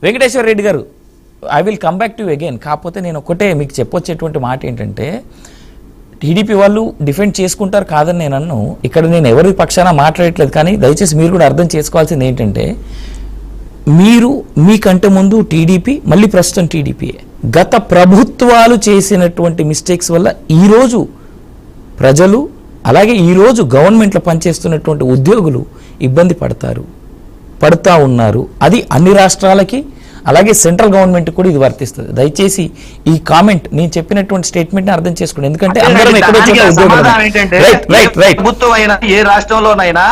వెంకటేశ్వర రెడ్డి గారు I will come back to again. కాకపోతే నేను ఒకటే మీకు చెప్పొచ్చేటువంటి మాట ఏంటంటే, టీడీపీ వాళ్ళు డిఫెండ్ చేసుకుంటారు కాదని నేను అన్ను. ఇక్కడ నేను ఎవరి పక్షాన మాట్లాడట్లేదు, కానీ దయచేసి మీరు కూడా అర్థం చేసుకోవాల్సింది ఏంటంటే, మీరు మీకంటే ముందు టీడీపీ, మళ్ళీ ప్రస్తుతం టీడీపీ, గత ప్రభుత్వాలు చేసినటువంటి మిస్టేక్స్ వల్ల ఈరోజు ప్రజలు, అలాగే ఈరోజు గవర్నమెంట్లో పనిచేస్తున్నటువంటి ఉద్యోగులు ఇబ్బంది పడతా ఉన్నారు. అది అన్ని రాష్ట్రాలకి, అలాగే సెంట్రల్ గవర్నమెంట్ కూడా ఇది వర్తిస్తుంది. దయచేసి ఈ కామెంట్, నేను చెప్పినటువంటి స్టేట్మెంట్ ని అర్థం చేసుకోండి. ఎందుకంటే అందరం ఎక్కడో చోట ఉద్యోగం. ఏ రాష్ట్రంలోనైనా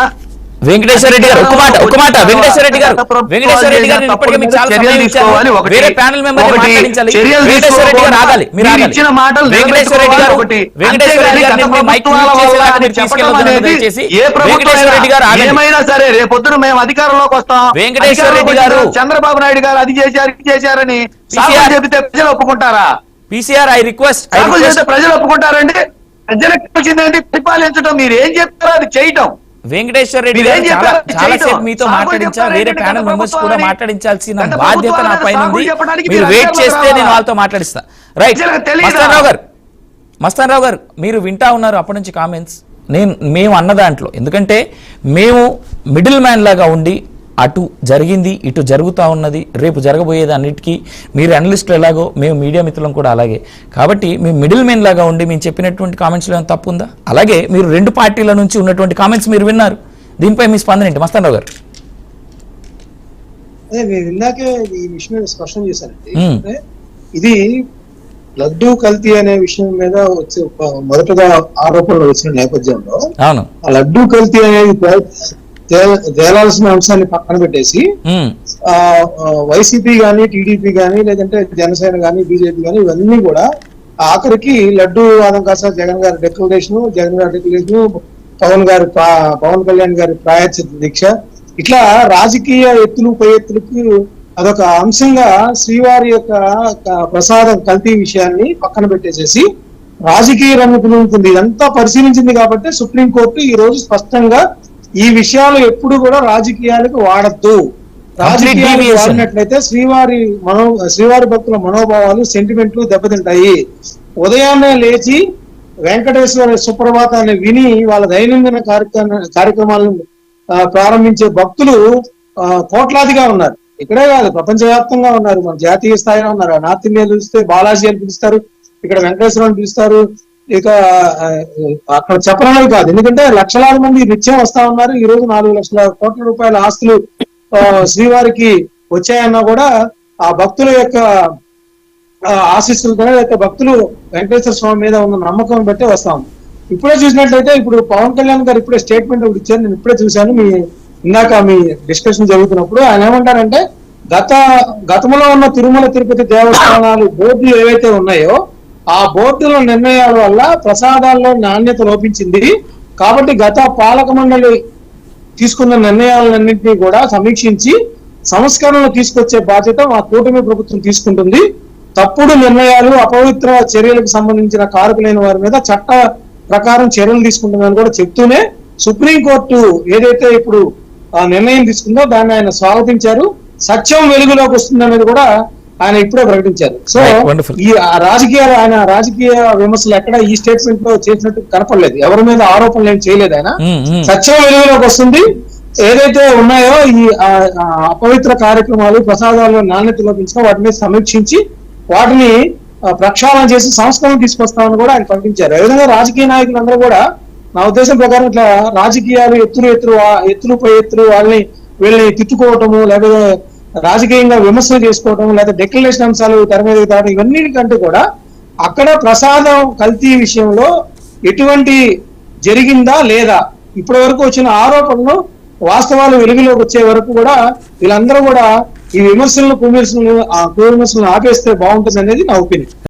వెంకటేశ్వర రెడ్డి గారు ఒక మాట వెంకటేశ్వర రెడ్డి గారు ఇప్పటికే మీకు చాలా సమయం ఇచ్చారు. వేరే ప్యానెల్ మెంబర్ మాట్లాడించాలి. వెంకటేశ్వర రెడ్డి గారు ఆగాలి, మీరు ఆగాలి. వెంకటేశ్వర రెడ్డి గారు వెంకటేశ్వర రెడ్డి గారు ఏమైనా సరే రేపొద్దున మేము అధికారంలోకి వస్తాం. వెంకటేశ్వర రెడ్డి గారు చంద్రబాబు నాయుడు గారు అది చేశారు, ఇది చేశారని చెబితే ప్రజలు ఒప్పుకుంటారా? పీసీఆర్ ఐ రిక్వెస్ట్ ప్రజలు ఒప్పుకుంటారండి. ప్రజలకు వచ్చిందండి పరిపాలించడం. మీరు ఏం చెప్తారో అది చేయటం. వెంకటేశ్వర రెడ్డి గారు చాలాసేపు మీతో మాట్లాడించా, వేరే ప్యానల్ మెంబర్స్ కూడా మాట్లాడించాల్సిన బాధ్యత నా పైన ఉంది. మీరు వెయిట్ చేస్తే నేను వాళ్ళతో మాట్లాడిస్తా. రైట్, మస్తాన్ రావు గారు మీరు వింటా ఉన్నారు అప్పటి నుంచి కామెంట్స్. మేము అన్న దాంట్లో, ఎందుకంటే మేము మిడిల్ మ్యాన్ లాగా ఉండి, అటు జరిగింది ఇటు జరుగుతూ ఉన్నది, రేపు జరగబోయేది అన్నిటికీ మీరు అనలిస్టులు ఎలాగో మేము మీడియా మిత్రులం కూడా అలాగే. కాబట్టి మేము మిడిల్ మెన్ లాగా ఉండి మేము చెప్పినటువంటి కామెంట్స్లో ఏమైనా తప్పు ఉందా? అలాగే మీరు రెండు పార్టీల నుంచి ఉన్నటువంటి కామెంట్స్ మీరు విన్నారు, దీనిపై మీ స్పందన ఏంటి మస్తాన్ రావు గారు? ఇందాకే ఈ విషయం స్పష్టం చేశానండి. ఇది లడ్డూ కల్తీ అనే విషయం మీద వచ్చే మొదటగా ఆరోపణలు వచ్చిన నేపథ్యంలో అవును, ఆ లడ్డూ కల్తీ అనేది తేలాల్సిన అంశాన్ని పక్కన పెట్టేసి వైసీపీ గానీ, టీడీపీ గానీ, లేదంటే జనసేన గానీ, బీజేపీ గానీ, ఇవన్నీ కూడా ఆఖరికి లడ్డూ వాదం కాస్త జగన్ గారి డిక్లరేషన్, పవన్ కళ్యాణ్ గారి ప్రాయశ్చిత్త దీక్ష, ఇట్లా రాజకీయ ఎత్తులు పై ఎత్తులకు అదొక అంశంగా శ్రీవారి యొక్క ప్రసాదం కల్తీ విషయాన్ని పక్కన పెట్టేసేసి రాజకీయ రంగంలో ఉంటుంది. ఇదంతా పరిశీలించింది కాబట్టి సుప్రీంకోర్టు ఈ రోజు స్పష్టంగా ఈ విషయాలు ఎప్పుడు కూడా రాజకీయాలకు వాడద్దు, రాజకీయాలు వాడినట్లయితే శ్రీవారి భక్తుల మనోభావాలు, సెంటిమెంట్లు దెబ్బతింటాయి. ఉదయాన్నే లేచి వెంకటేశ్వర సుప్రభాతాన్ని విని వాళ్ళ దైనందిన కార్యక్రమాలను ప్రారంభించే భక్తులు కోట్లాదిగా ఉన్నారు. ఇక్కడే కాదు, ప్రపంచవ్యాప్తంగా ఉన్నారు. మన జాతీయ స్థాయిలో ఉన్నారు. నార్త్ ఇండియా పిలుస్తే బాలాజీ అని పిలుస్తారు, ఇక్కడ వెంకటేశ్వరం పిలుస్తారు. ఇక అక్కడ చెప్పడానికి కాదు, ఎందుకంటే లక్షలాది మంది నిత్యం వస్తా ఉన్నారు. ఈ రోజు 4 లక్షల కోట్ల రూపాయల ఆస్తులు శ్రీవారికి వచ్చాయన్నా కూడా ఆ భక్తుల యొక్క ఆశీస్సులతో, లేకపోతే భక్తులు వెంకటేశ్వర స్వామి మీద ఉన్న నమ్మకం బట్టే వస్తాం. ఇప్పుడే చూసినట్లయితే ఇప్పుడు పవన్ కళ్యాణ్ గారు ఇప్పుడే స్టేట్మెంట్ ఒకటి ఇచ్చారు, నేను ఇప్పుడే చూశాను. ఇందాక మీ డిస్కషన్ జరుగుతున్నప్పుడు ఆయన ఏమంటారంటే, గతంలో ఉన్న తిరుమల తిరుపతి దేవస్థానాలు బోర్డులు ఏవైతే ఉన్నాయో ఆ బోర్డుల నిర్ణయాల వల్ల ప్రసాదాల్లో నాణ్యత లోపించింది. కాబట్టి గత పాలక మండలి తీసుకున్న నిర్ణయాలన్నింటినీ కూడా సమీక్షించి సంస్కరణలు తీసుకొచ్చే బాధ్యత మా కూటమి ప్రభుత్వం తీసుకుంటుంది. తప్పుడు నిర్ణయాలు, అపవిత్ర చర్యలకు సంబంధించిన కారకులైన వారి మీద చట్ట ప్రకారం చర్యలు తీసుకుంటుందని కూడా చెప్తూనే సుప్రీంకోర్టు ఏదైతే ఇప్పుడు నిర్ణయం తీసుకుందో దాన్ని ఆయన స్వాగతించారు. సత్యం వెలుగులోకి వస్తుందనేది కూడా ఆయన ఇప్పుడే ప్రకటించారు. సో ఈ రాజకీయ విమర్శలు ఎక్కడ ఈ స్టేట్మెంట్ లో చేసినట్టు కనపడలేదు. ఎవరి మీద ఆరోపణలు ఏం చేయలేదు ఆయన. సత్యం వెలుగులోకి వస్తుంది. ఏదైతే ఉన్నాయో ఈ అపవిత్ర కార్యక్రమాలు, ప్రసాదాలు నాణ్యత లోపించిన వాటి మీద సమీక్షించి వాటిని ప్రక్షాళన చేసి సంస్కరణ తీసుకొస్తామని కూడా ఆయన ప్రకటించారు. అదేవిధంగా రాజకీయ నాయకులందరూ కూడా నా ఉద్దేశం ప్రకారం ఇట్లా రాజకీయాలు ఎత్తులు పై ఎత్తులు వీళ్ళని తిట్టుకోవటము, లేదా రాజకీయంగా విమర్శలు చేసుకోవటం, లేదా డిక్లరేషన్ అంశాలు తెర మీద తాగడం, ఇవన్నిటికంటే కూడా అక్కడ ప్రసాదం కల్తీ విషయంలో ఎటువంటి జరిగిందా లేదా, ఇప్పటి వరకు వచ్చిన ఆరోపణలు వాస్తవాలు వెలుగులోకి వచ్చే వరకు కూడా వీళ్ళందరూ కూడా ఈ విమర్శలను ఆపేస్తే బాగుంటుంది అనేది నా ఒపీనియన్.